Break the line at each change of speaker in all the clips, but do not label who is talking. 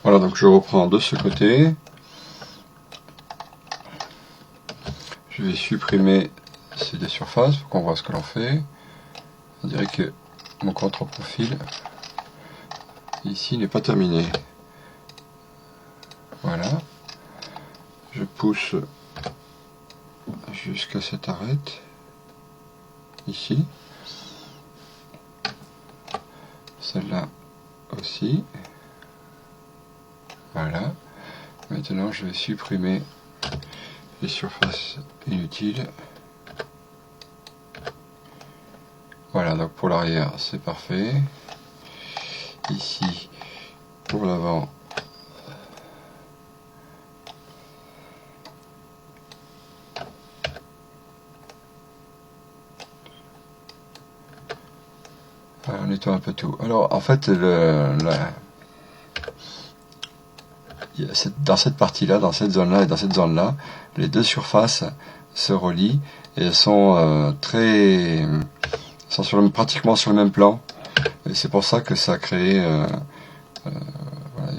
Voilà, donc je reprends de ce côté. Je vais supprimer ces deux surfaces pour qu'on voit ce que l'on fait. On dirait que mon contre-profil ici n'est pas terminé. Voilà. Je pousse jusqu'à cette arête. Ici. Celle-là aussi. Voilà. Maintenant, je vais supprimer les surfaces inutiles. Voilà, donc pour l'arrière, c'est parfait. Ici, pour l'avant, on nettoie un peu tout. Alors, en fait, dans cette partie-là, dans cette zone-là et dans cette zone-là, les deux surfaces se relient et elles sont pratiquement sur le même plan. Et c'est pour ça que ça a créé... voilà,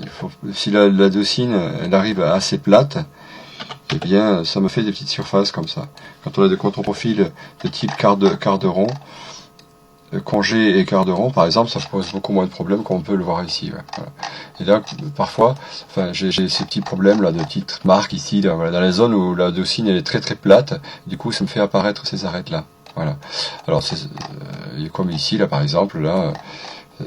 si la docine elle arrive assez plate, eh bien ça me fait des petites surfaces comme ça. Quand on a des contre-profils de type quart de rond, congé et quart de rond par exemple, ça pose beaucoup moins de problèmes qu'on peut le voir ici. Ouais, voilà. Et là, parfois, enfin, j'ai ces petits problèmes là, de petites marques ici, là, voilà, dans les zones où la docine elle est très très plate, du coup ça me fait apparaître ces arêtes là. Voilà. Alors comme ici là par exemple, là,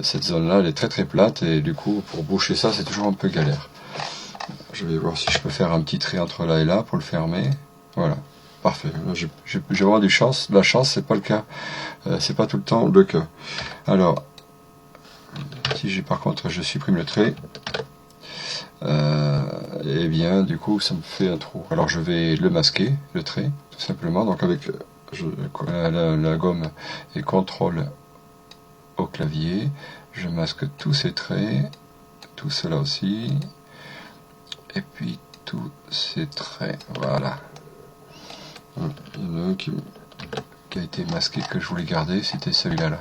cette zone là elle est très très plate et du coup pour boucher ça c'est toujours un peu galère. Je vais voir si je peux faire un petit trait entre là et là pour le fermer. Voilà. Parfait. J'ai vraiment de la chance, c'est pas le cas. C'est pas tout le temps le cas. Alors, si par contre je supprime le trait, et bien du coup ça me fait un trou. Alors je vais le masquer, le trait, tout simplement. Donc avec la gomme et CTRL au clavier, je masque tous ces traits, tout cela aussi, et puis tous ces traits. Voilà. Il y en a un qui a été masqué que je voulais garder, c'était celui-là. Là.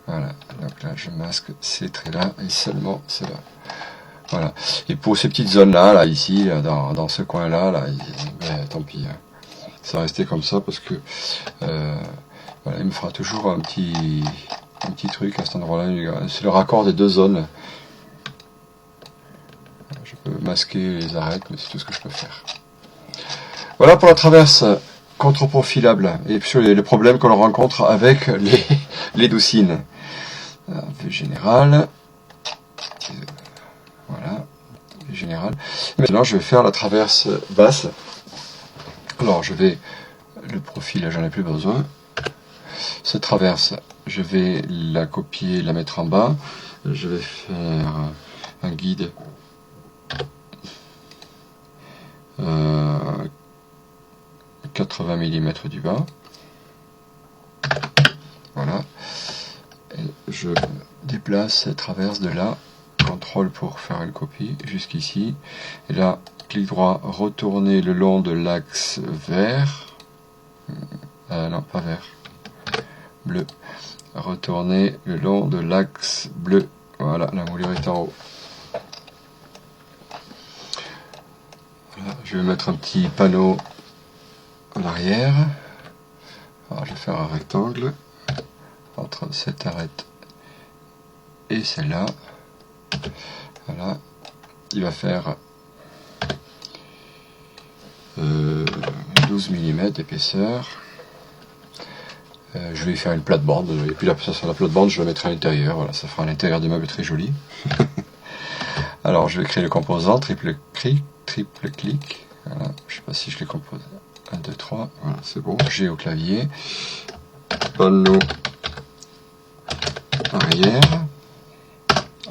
Voilà, donc là je masque ces traits-là et seulement ceux-là. Voilà. Et pour ces petites zones-là, là, ici, dans ce coin-là, là, mais tant pis. Hein. Ça va rester comme ça parce que voilà, il me fera toujours un petit truc à cet endroit-là. C'est le raccord des deux zones. Je peux masquer les arêtes, mais c'est tout ce que je peux faire. Voilà pour la traverse contre-profilable et sur les problèmes qu'on rencontre avec les doucines. Vue générale. Voilà. Vue générale. Maintenant, je vais faire la traverse basse. Alors, le profil, j'en ai plus besoin. Cette traverse, je vais la copier, la mettre en bas. Je vais faire un guide 80 mm du bas. Voilà. Et je déplace cette traverse de là. CTRL pour faire une copie jusqu'ici. Et là, clic droit, retourner le long de l'axe vert. Non, pas vert. Bleu. Retourner le long de l'axe bleu. Voilà, la moulure est en haut. Voilà, je vais mettre un petit panneau en arrière. Alors, je vais faire un rectangle entre cette arête et celle-là. Voilà, il va faire 12 mm d'épaisseur. Je vais faire une plate-bande, et puis là, sur la plate-bande, je la mettrai à l'intérieur. Voilà, ça fera un intérieur de meuble très joli. Alors, je vais créer le composant, triple clic. Voilà, je sais pas si je les compose. 1, 2, 3, voilà, c'est bon. J'ai au clavier. Panneau arrière.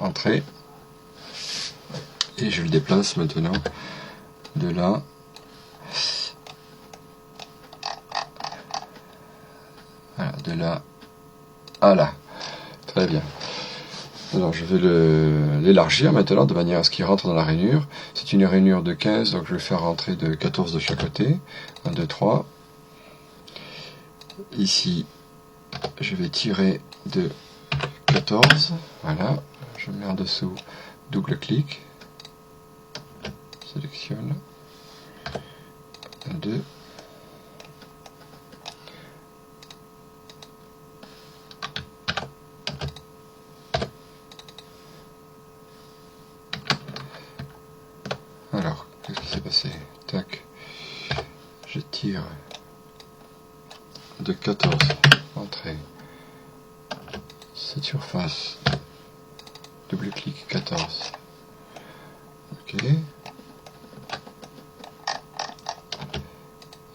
Entrée. Et je le déplace maintenant de là. Voilà, de là à là. Très bien. Alors je vais l'élargir maintenant de manière à ce qu'il rentre dans la rainure. C'est une rainure de 15, donc je vais faire rentrer de 14 de chaque côté. 1, 2, 3. Ici, je vais tirer de 14. Voilà. je mets en dessous, double clic, sélectionne, 2, alors, qu'est-ce qui s'est passé? Tac, je tire de 14, entrée, cette surface, double clic, 14, ok,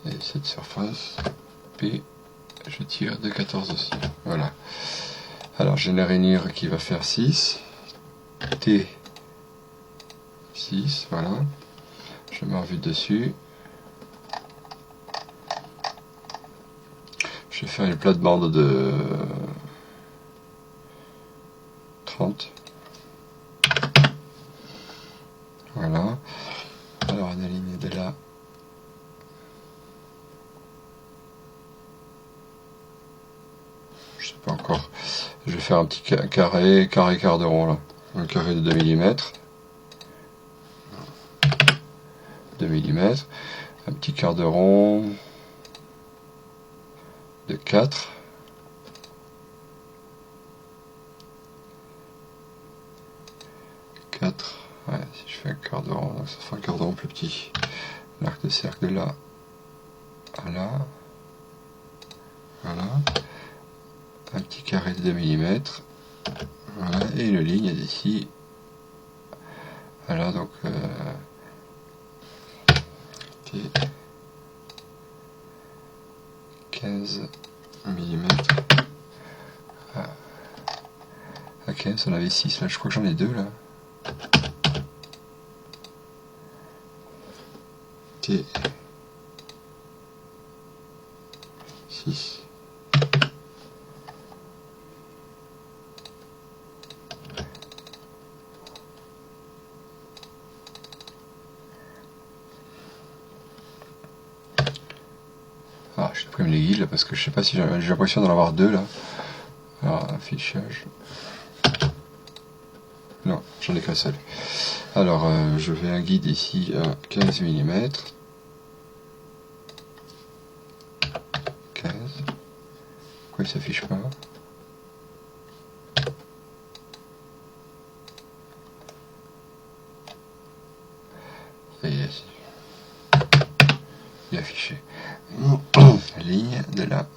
et cette surface, P, je tire de 14 aussi, voilà. Alors j'ai une rainure qui va faire 6, T, 6, voilà, je mets en vue dessus, je vais faire une plate-bande de 30, voilà, alors on aligne de là, je sais pas encore, je vais faire un petit carré quart de rond là, un carré de 2 mm, 2 mm, un petit quart de rond de 4, ouais, si je fais un quart de rond, donc ça fait un quart de rond plus petit, l'arc de cercle de là à là, voilà, un petit carré de 2 mm, voilà, et une ligne d'ici, voilà, donc T 15 mm, à 15, on avait 6 là, je crois que j'en ai 2 là, T 6, ah, je supprime les guides là, parce que je sais pas si j'ai l'impression d'en avoir 2 là. Alors, affichage. Non, j'en ai qu'un seul. Alors, je fais un guide ici à 15 mm. 15. Pourquoi il s'affiche pas? Ça y est. Il est affiché. Ligne de là.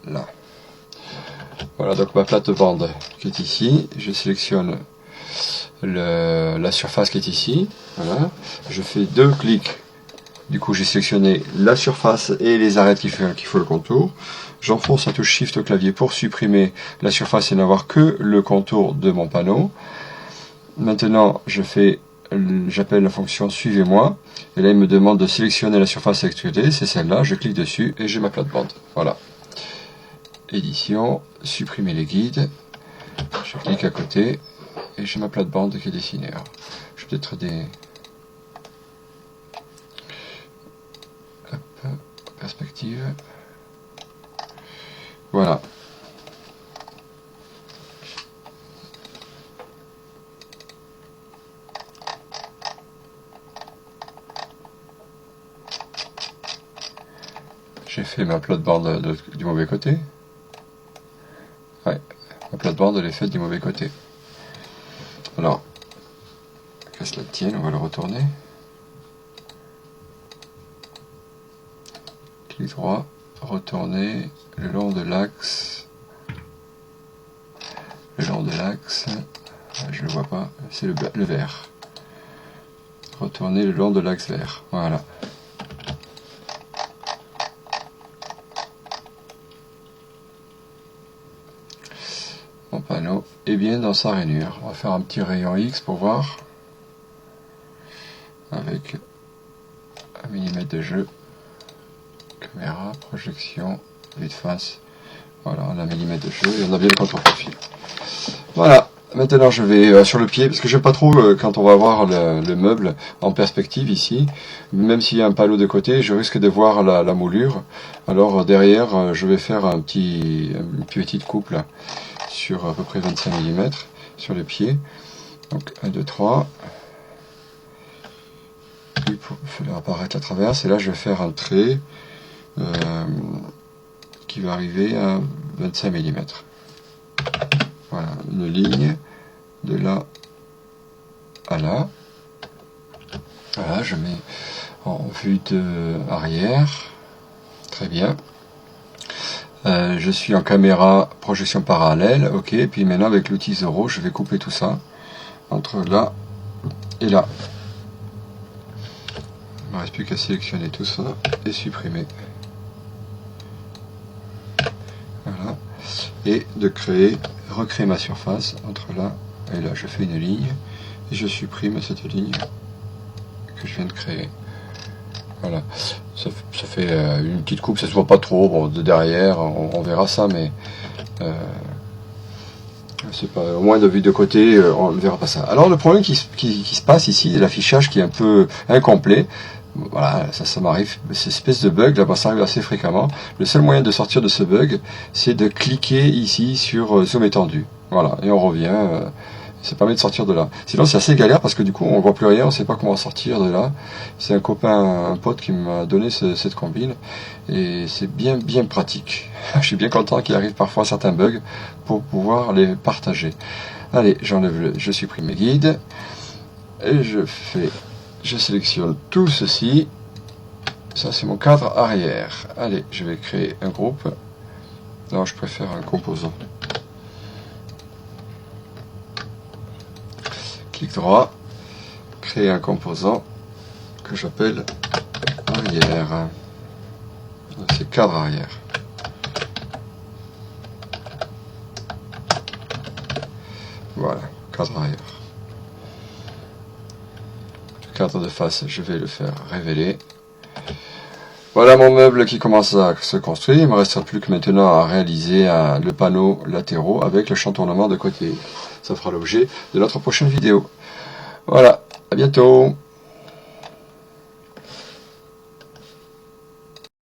Là. Voilà donc ma plate-bande qui est ici. Je sélectionne la surface qui est ici. Voilà. Je fais 2 clics. Du coup j'ai sélectionné la surface et les arêtes qui font le contour. J'enfonce la touche Shift au clavier pour supprimer la surface et n'avoir que le contour de mon panneau. Maintenant j'appelle la fonction suivez-moi. Et là il me demande de sélectionner la surface à extruder. C'est celle-là. Je clique dessus et j'ai ma plate-bande. Voilà. Édition, supprimer les guides, je clique à côté et j'ai ma plate-bande qui est dessinée. Alors, je vais peut-être perspective. Voilà. J'ai fait ma plate-bande du mauvais côté. Ouais, ma plate-bande elle est faite du mauvais côté. Alors, qu'à cela tienne, on va le retourner. Clic droit, retourner le long de l'axe. Le long de l'axe, je ne le vois pas, c'est le vert. Retourner le long de l'axe vert, voilà. Mon panneau est bien dans sa rainure. On va faire un petit rayon X pour voir. Avec 1 mm de jeu. Caméra, projection, vue de face. Voilà, on a 1 mm de jeu et on a bien le contre-profil. Voilà, maintenant je vais sur le pied, parce que j'aime pas trop quand on va voir le meuble en perspective ici. Même s'il y a un panneau de côté, je risque de voir la moulure. Alors derrière, je vais faire une petite coupe là, sur à peu près 25 mm sur le pied. Donc 1, 2, 3. Puis pour faire apparaître la traverse, et là je vais faire un trait qui va arriver à 25 mm. Voilà, une ligne de là à là. Voilà, je mets en vue de arrière. Très bien. Je suis en caméra projection parallèle. Ok, et puis maintenant avec l'outil 0, je vais couper tout ça entre là et là. Il ne me reste plus qu'à sélectionner tout ça et supprimer. Voilà. Et de recréer ma surface entre là et là. Je fais une ligne et je supprime cette ligne que je viens de créer. Voilà, ça fait une petite coupe, ça se voit pas trop, bon, de derrière, on verra ça, mais c'est pas, au moins de vue de côté, on ne verra pas ça. Alors le problème qui se passe ici, l'affichage qui est un peu incomplet. Voilà, ça m'arrive, cette espèce de bug, là-bas ça arrive assez fréquemment. Le seul moyen de sortir de ce bug, c'est de cliquer ici sur zoom étendu. Voilà, et on revient, ça permet de sortir de là. Sinon c'est assez galère parce que du coup on voit plus rien, on ne sait pas comment sortir de là. C'est un copain, un pote qui m'a donné cette combine, et c'est bien pratique. Je suis bien content qu'il arrive parfois certains bugs pour pouvoir les partager. Allez, je supprime mes guides, et je sélectionne tout ceci. Ça c'est mon cadre arrière. Allez, je vais créer un groupe. Non, je préfère un composant. Clic droit, créer un composant que j'appelle arrière. C'est cadre arrière. Voilà, cadre arrière. Cadre de face, je vais le faire révéler. Voilà mon meuble qui commence à se construire. Il ne me restera plus que maintenant à réaliser le panneau latéraux avec le chantournement de côté. Ça fera l'objet de notre prochaine vidéo. Voilà, à bientôt.